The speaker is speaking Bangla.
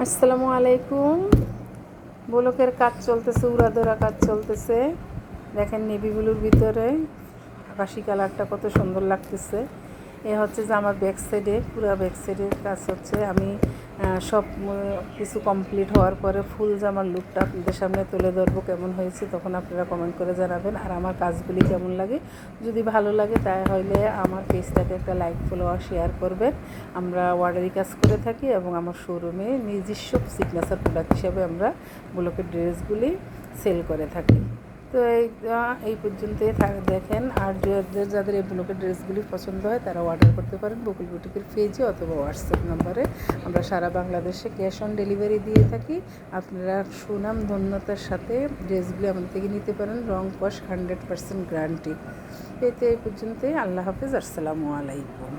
আসসালামু আলাইকুম। ব্লকের কাজ চলতেছে, উড়াধরা কাজ চলতেছে। দেখেন নেভি ব্লুর ভিতরে আকাশি কালারটা কত সুন্দর লাগতেছে। এ হচ্ছে যে আমার ব্যাক সাইডে, পুরো ব্যাক সাইডের কাজ হচ্ছে। আমি সব কিছু কমপ্লিট হওয়ার পরে ফুল জামার লুকটা আপনাদের সামনে তুলে ধরবো কেমন হয়েছে, তখন আপনারা কমেন্ট করে জানাবেন। আর আমার কাজগুলি কেমন লাগে, যদি ভালো লাগে তাহলে আমার পেজটাকে একটা লাইক, ফলো আর শেয়ার করবেন। আমরা অর্ডারি কাজ করে থাকি এবং আমার শোরুমে নিজস্ব সিগনেচার প্রোডাক্ট হিসেবে আমরা ব্লকের ড্রেসগুলি সেল করে থাকি। তো এই পর্যন্তই দেখেন। আর যাদের এই ব্লকের ড্রেসগুলি পছন্দ হয় তারা অর্ডার করতে পারেন বকুল বুটিকের পেজে অথবা হোয়াটসঅ্যাপ নাম্বারে। আমরা সারা বাংলাদেশে ক্যাশ অন ডেলিভারি দিয়ে থাকি। আপনারা সুনাম ধন্যতার সাথে ড্রেসগুলি আমাদের থেকে নিতে পারেন। রং কস 100% গ্যারান্টি। এই পর্যন্তই। আল্লাহ হাফিজ। আসসালামু আলাইকুম।